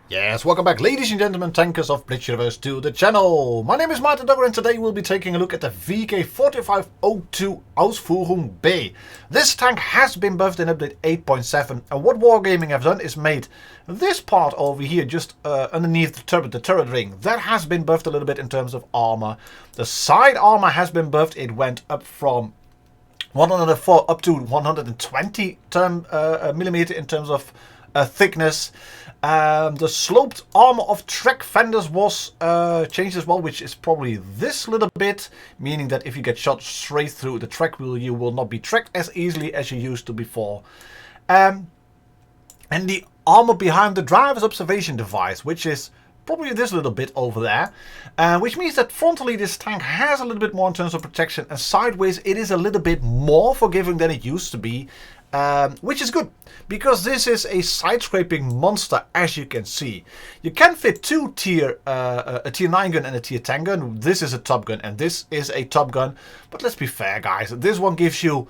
Yes, welcome back ladies and gentlemen, tankers of Blitz Universe to the channel. My name is martindogger and today we'll be taking a look at the VK4502 Ausführung B. This tank has been buffed in update 8.7 and what Wargaming have done is made this part over here just underneath the turret ring. That has been buffed a little bit in terms of armor. The side armor has been buffed. It went up from 104 up to 120 millimeter in terms of thickness. The sloped armor of track fenders was changed as well, which is probably this little bit, meaning that if you get shot straight through the track wheel, you will not be tracked as easily as you used to before. And the armor behind the driver's observation device, which is probably this little bit over there, which means that frontally this tank has a little bit more in terms of protection, and sideways it is a little bit more forgiving than it used to be. Which is good, because this is a side-scraping monster, as you can see. You can fit two a tier 9 gun and a tier 10 gun. This is a top gun and this is a top gun. But let's be fair, guys. This one gives you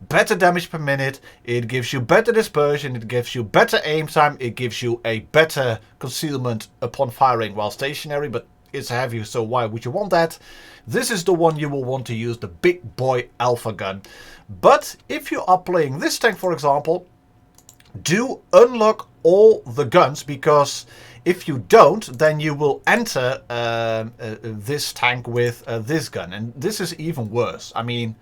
better damage per minute. It gives you better dispersion. It gives you better aim time. It gives you a better concealment upon firing while stationary. But it's heavy, so why would you want that? This is the one you will want to use, the big boy alpha gun. But if you are playing this tank, for example, do unlock all the guns, because if you don't, then you will enter this tank with this gun, and this is even worse. I mean,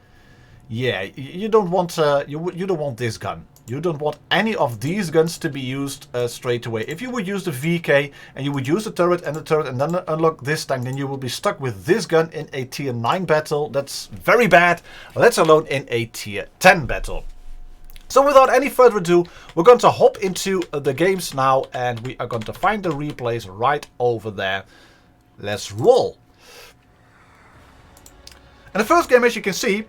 yeah, you don't want you don't want this gun. You don't want any of these guns to be used straight away. If you would use the VK and you would use the turret and then unlock this tank, then you will be stuck with this gun in a tier 9 battle. That's very bad, let alone in a tier 10 battle. So without any further ado, we're going to hop into the games now and we are going to find the replays right over there. Let's roll. And the first game, as you can see,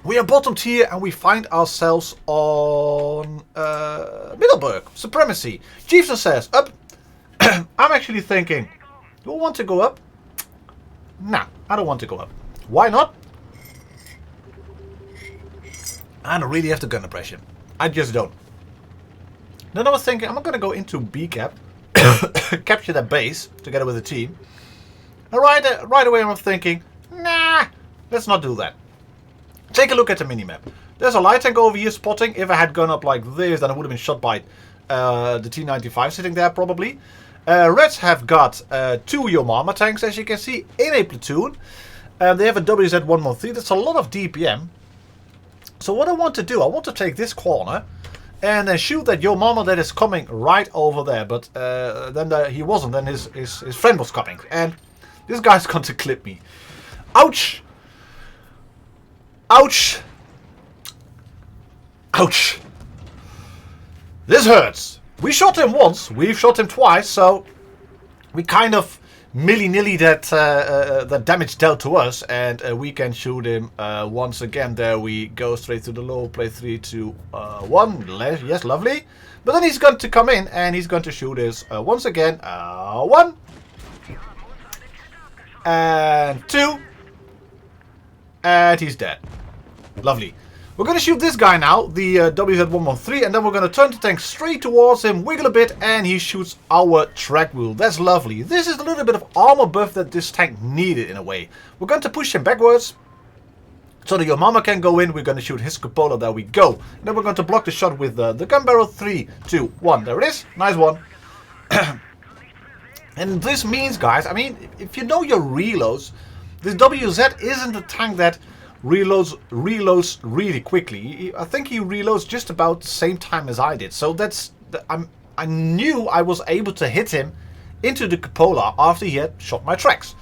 we are bottomed here and we find ourselves on Middelburg, Supremacy. Chieftain says, up. I'm actually thinking, do I want to go up? Nah, I don't want to go up. Why not? I don't really have the gun impression. I just don't. Then I was thinking, I'm going to go into B cap, capture that base together with the team. And right away I'm thinking, nah, let's not do that. Take a look at the minimap. There's a light tank over here spotting. If I had gone up like this, then I would have been shot by the T-95 sitting there probably. Reds have got two Yomama tanks, as you can see, in a platoon. They have a WZ-113. That's a lot of DPM. So what I want to do, I want to take this corner and then shoot that Yomama that is coming right over there. But then he wasn't. Then his friend was coming. And this guy's going to clip me. Ouch! Ouch! Ouch! This hurts. We shot him once, we've shot him twice, so we kind of milly-nilly that damage dealt to us, and we can shoot him once again. There we go, straight to the low. Play 3, 2, 1. Yes, lovely. But then he's going to come in and he's going to shoot us once again. 1 and 2. And he's dead. Lovely. We're going to shoot this guy now, the WZ-113, and then we're going to turn the tank straight towards him, wiggle a bit, and he shoots our track wheel. That's lovely. This is a little bit of armor buff that this tank needed in a way. We're going to push him backwards so that Yomama can go in. We're going to shoot his cupola. There we go. And then we're going to block the shot with the gun barrel. 3, 2, 1. There it is. Nice one. And this means, guys, I mean, if you know your reloads, this WZ isn't a tank that reloads really quickly. I think he reloads just about the same time as I did. So I knew I was able to hit him into the cupola after he had shot my tracks.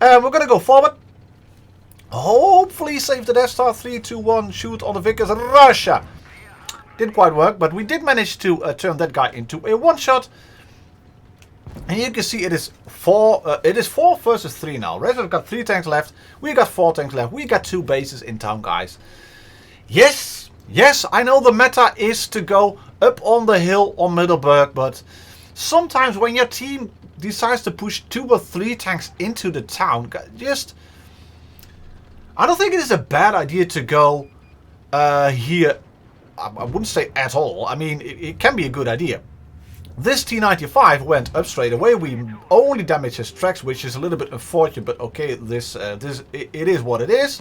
We're going to go forward. Hopefully save the Death Star. 3, 2, 1. Shoot on the Vickers. Russia. Didn't quite work, but we did manage to turn that guy into a one-shot. And you can see it is 4 versus 3 now. Reds have got 3 tanks left. We got 4 tanks left. We got 2 bases in town, guys. Yes, I know the meta is to go up on the hill on Middelburg, but sometimes when your team decides to push 2 or 3 tanks into the town, I don't think it is a bad idea to go here. I wouldn't say at all. I mean, it can be a good idea. This T-95 went up straight away. We only damaged his tracks, which is a little bit unfortunate, but okay, it is what it is.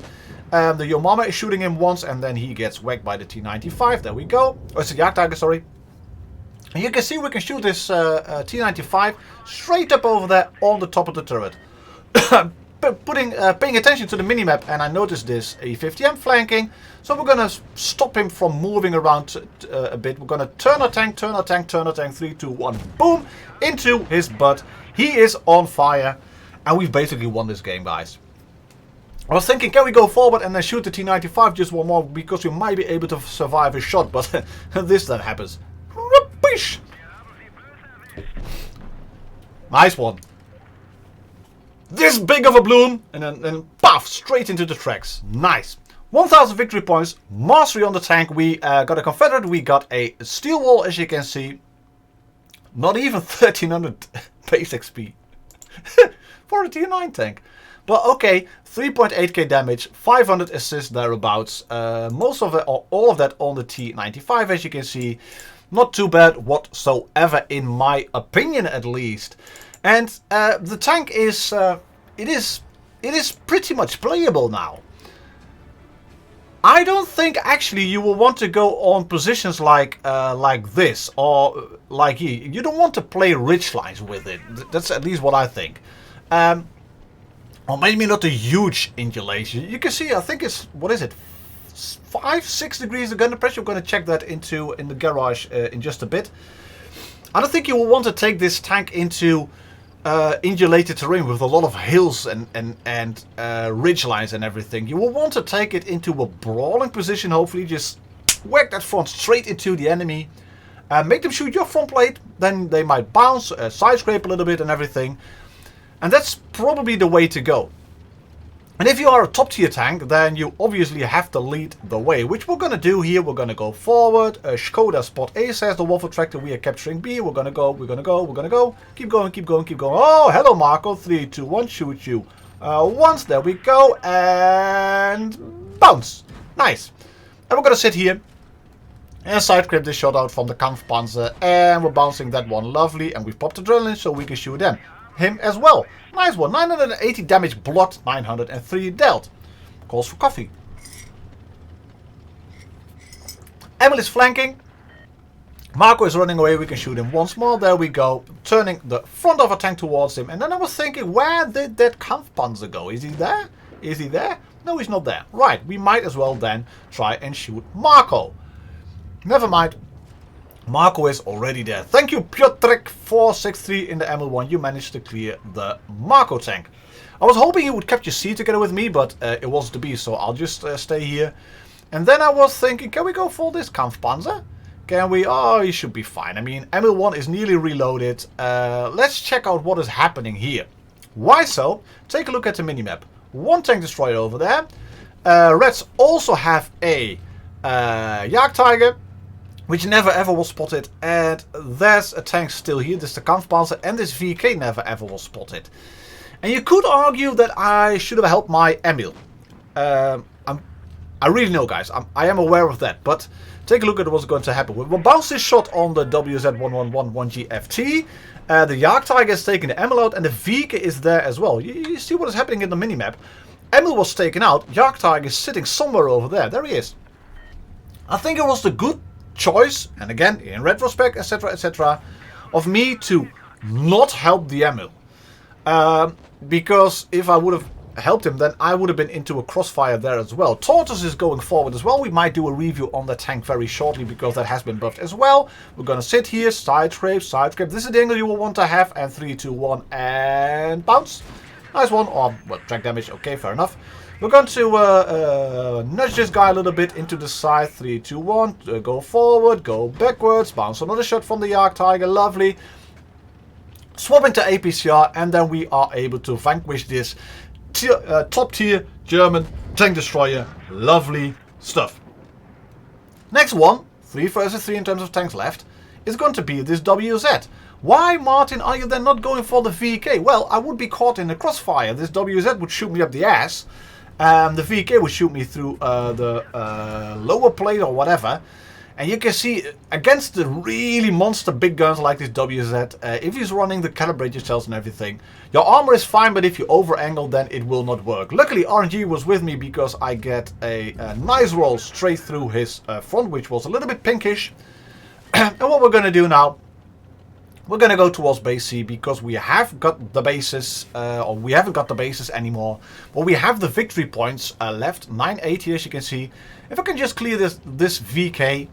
The Yo Mama is shooting him once, and then he gets whacked by the T-95. There we go. Oh, it's a Jagdtiger, sorry. And you can see we can shoot this T-95 straight up over there on the top of the turret. Paying attention to the minimap, and I noticed this E50M flanking, so we're gonna stop him from moving around a bit. We're gonna turn our tank, 3, 2, 1, boom, into his butt. He is on fire, and we've basically won this game, guys. I was thinking, can we go forward and then shoot the T-95 just one more, because we might be able to survive a shot, but this then happens. Rubbish! Nice one. This big of a bloom, and then puff, straight into the tracks. Nice. 1000 victory points, mastery on the tank. We got a Confederate, we got a steel wall, as you can see. Not even 1300 base XP for a tier 9 tank. But okay, 3.8k damage, 500 assists thereabouts. Most of it, or all of that on the T-95, as you can see. Not too bad whatsoever, in my opinion at least. And the tank is, it is pretty much playable now. I don't think actually you will want to go on positions like this, or like here. You don't want to play ridge lines with it. That's at least what I think. Or maybe not a huge undulation. You can see, I think it's, what is it, 5-6 degrees of gun pressure. We're going to check that in the garage in just a bit. I don't think you will want to take this tank into undulated terrain with a lot of hills and ridge lines and everything. You will want to take it into a brawling position, hopefully. Just whack that front straight into the enemy. Make them shoot your front plate. Then they might bounce, side scrape a little bit and everything. And that's probably the way to go. And if you are a top tier tank, then you obviously have to lead the way, which we're going to do here. We're going to go forward. Skoda spot A says the Waffle tractor. We are capturing B. We're going to go. We're going to go. We're going to go. Keep going. Keep going. Keep going. Oh, hello, Marco. 3, 2, 1. Shoot you. Once. There we go. And bounce. Nice. And we're going to sit here and side grip this shot out from the Kampfpanzer. And we're bouncing that one. Lovely. And we've popped adrenaline so we can shoot him as well. Nice one. 980 damage blocked, 903 dealt. Calls for coffee. Emil is flanking. Marco is running away. We can shoot him once more. There we go. Turning the front of our tank towards him. And then I was thinking, where did that Kampfpanzer go? Is he there? Is he there? No, he's not there. Right. We might as well then try and shoot Marco. Never mind. Marco is already there. Thank you, Piotrek463 in the ML1. You managed to clear the Marco tank. I was hoping he would capture C together with me, but it wasn't to be, so I'll just stay here. And then I was thinking, can we go for this Kampfpanzer? Can we? Oh, he should be fine. I mean, ML1 is nearly reloaded. Let's check out what is happening here. Why so? Take a look at the minimap. One tank destroyer over there. Reds also have a Jagdtiger, which never ever was spotted, and there's a tank still here. This is the Kampfpanzer, and this VK never ever was spotted. And you could argue that I should have helped my Emil. I really know, guys. I am aware of that, but take a look at what's going to happen. We'll bounce this shot on the WZ1111GFT. The Jagdtiger is taking the Emil out, and the VK is there as well. You see what is happening in the minimap. Emil was taken out. Jagdtiger is sitting somewhere over there. There he is. I think it was the good choice, and again in retrospect, etc., of me to not help the Emil, because if I would have helped him, then I would have been into a crossfire there as well. Tortoise is going forward as well. We might do a review on the tank very shortly, because that has been buffed as well. We're gonna sit here, side scrape. This is the angle you will want to have, and 3, 2, 1, and bounce. Nice one. Or well, track damage. Okay, fair enough. We're going to nudge this guy a little bit into the side. 3, 2, 1. Go forward, go backwards. Bounce another shot from the Jagdtiger. Lovely. Swap into APCR, and then we are able to vanquish this top tier German tank destroyer. Lovely stuff. Next one, 3 versus 3 in terms of tanks left, is going to be this WZ. Why, Martin, are you then not going for the VK? Well, I would be caught in the crossfire. This WZ would shoot me up the ass. The VK would shoot me through the lower plate or whatever. And you can see, against the really monster big guns like this WZ, if he's running the calibrated shells and everything, your armor is fine, but if you over-angle, then it will not work. Luckily, RNG was with me because I get a nice roll straight through his front, which was a little bit pinkish. And what we're going to do now, we're going to go towards base C because we have got the bases, or we haven't got the bases anymore, but we have the victory points left, 980 as you can see. If I can just clear this VK,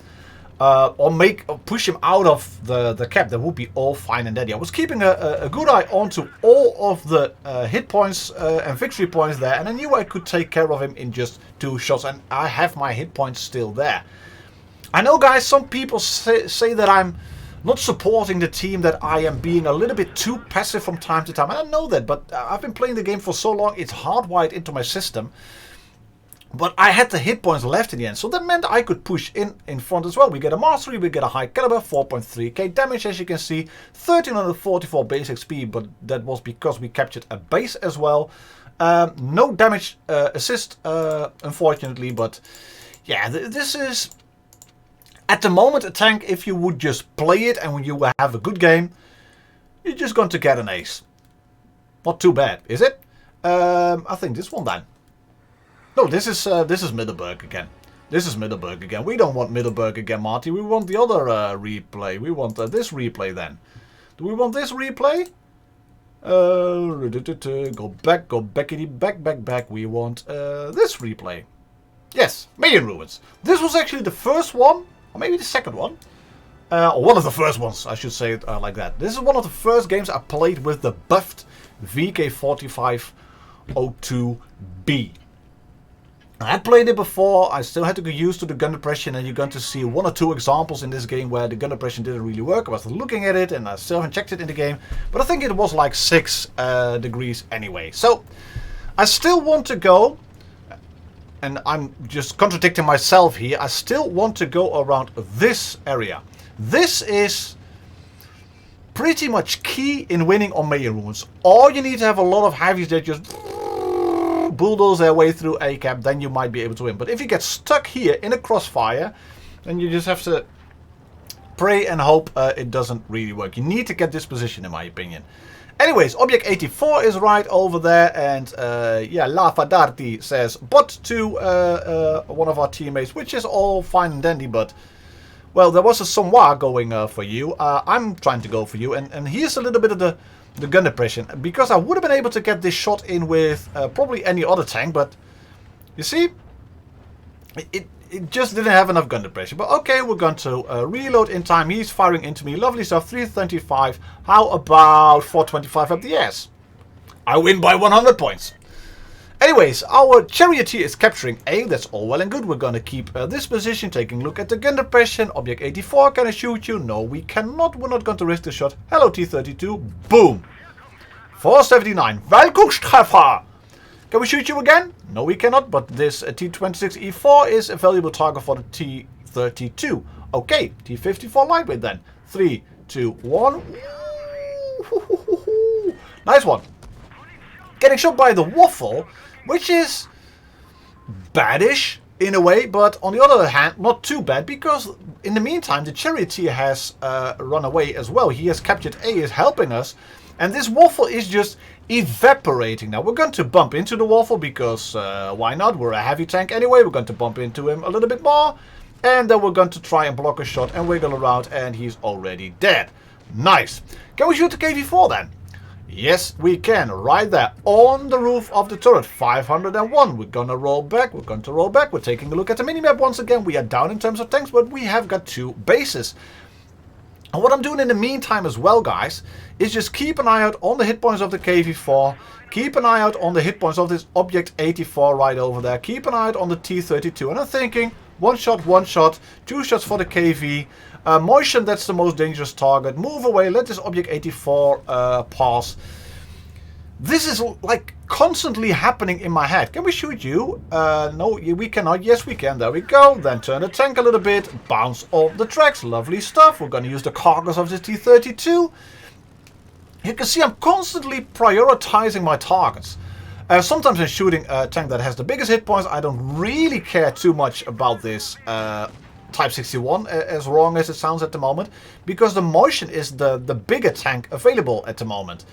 or push him out of the cap, that would be all fine and dandy. I was keeping a good eye onto all of the hit points and victory points there, and I knew I could take care of him in just 2 shots, and I have my hit points still there. I know, guys, some people say that I'm not supporting the team, that I am being a little bit too passive from time to time, and I know that, but I've been playing the game for so long, it's hardwired into my system. But I had the hit points left in the end, so that meant I could push in front as well. We get a mastery, we get a high caliber, 4.3k damage as you can see, 1344 base XP, but that was because we captured a base as well. No damage assist, unfortunately, but yeah, this is at the moment a tank. If you would just play it and when you have a good game, you're just going to get an ace. Not too bad, is it? I think this one then. No, this is Middleburg again. This is Middleburg again. We don't want Middleburg again, Marty. We want the other replay. We want this replay then. Do we want this replay? Go back, back. We want this replay. Yes, Million Ruins. This was actually the first one, or maybe the second one. Or one of the first ones, I should say it like that. This is one of the first games I played with the buffed VK4502B. I had played it before, I still had to get used to the gun depression, and you're going to see 1 or 2 examples in this game where the gun depression didn't really work. I was looking at it and I still haven't checked it in the game, but I think it was like 6 degrees anyway. So I still want to go, and I'm just contradicting myself here, I still want to go around this area. This is pretty much key in winning on Million Ruins. Or you need to have a lot of heavies that just bulldoze their way through a cap, then you might be able to win. But if you get stuck here in a crossfire, then you just have to pray and hope it doesn't really work. You need to get this position, in my opinion. Anyways, Object 84 is right over there, and yeah, La Fadarti says bot to one of our teammates, which is all fine and dandy, but well, there was a Somwa going for you. I'm trying to go for you, and here's a little bit of the gun depression, because I would have been able to get this shot in with probably any other tank, but you see, it just didn't have enough gun depression. But okay, we're going to reload in time. He's firing into me. Lovely stuff. 325. How about 425 up the ass? I win by 100 points. Anyways, our charioteer is capturing A. That's all well and good. We're going to keep this position, taking a look at the gun depression. Object 84, can I shoot you? No, we cannot. We're not going to risk the shot. Hello, T-32. Boom. 479. Weltkugstreffer. Can we shoot you again? No, we cannot, but this T-26E4 is a valuable target for the T-32. Okay, T-54 lightweight then. 3, 2, 1. Nice one. Getting shot by the waffle, which is badish in a way, but on the other hand, not too bad, because in the meantime, the charioteer has run away as well. He has captured A, is helping us, and this waffle is just evaporating. Now, we're going to bump into the waffle, because why not? We're a heavy tank anyway. We're going to bump into him a little bit more, and then we're going to try and block a shot and wiggle around, and he's already dead. Nice. Can we shoot the KV-4 then? Yes, we can. Right there on the roof of the turret. 501. We're going to roll back. We're going to roll back. We're taking a look at the minimap once again. We are down in terms of tanks, but we have got 2 bases. And what I'm doing in the meantime as well, guys, is just keep an eye out on the hit points of the KV-4. Keep an eye out on the hit points of this Object 84 right over there. Keep an eye out on the T-32. And I'm thinking, 1 shot, 2 shots for the KV. Motion, that's the most dangerous target. Move away, let this Object 84 pass. This is like constantly happening in my head. Can we shoot you? No, we cannot. Yes, we can. There we go. Then turn the tank a little bit. Bounce off the tracks. Lovely stuff. We're going to use the carcass of this T-32. You can see I'm constantly prioritizing my targets. Sometimes I'm shooting a tank that has the biggest hit points. I don't really care too much about this Type 61, as wrong as it sounds at the moment, because the Motion is the bigger tank available at the moment.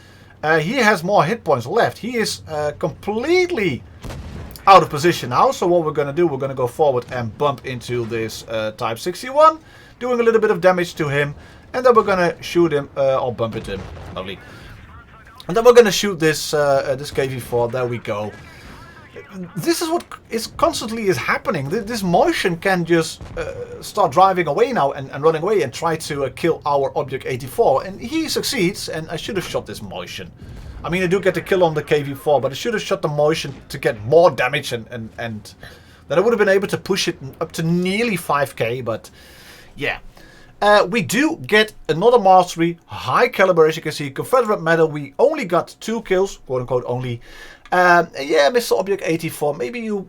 He has more hit points left. He is completely out of position now, so what we're going to do, we're going to go forward and bump into this Type 61, doing a little bit of damage to him, and then we're going to shoot him, or bump into him, lovely. And then we're going to shoot this this KV-4, there we go. This is what is constantly is happening. This Motion can just start driving away now and running away and try to kill our Object 84, and he succeeds, and I should have shot this Motion. I mean, I do get the kill on the KV-4, but I should have shot the Motion to get more damage, and then I would have been able to push it up to nearly 5k, but yeah. We do get another mastery, high caliber, as you can see, Confederate medal. We only got 2 kills, quote unquote only. Yeah, Mr. Object 84, maybe you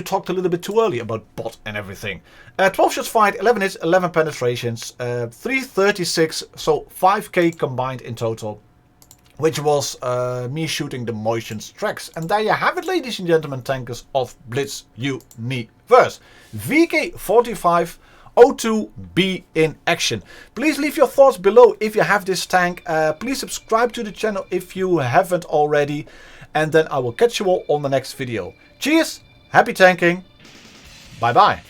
talked a little bit too early about bot and everything. 12 shots fired, 11 hits, 11 penetrations, 336, so 5k combined in total. Which was me shooting the Motion's tracks. And there you have it, ladies and gentlemen, tankers of Blitz Universe. VK45 WoTB in action. Please leave your thoughts below if you have this tank. Please subscribe to the channel if you haven't already. And then I will catch you all on the next video. Cheers, happy tanking, bye bye.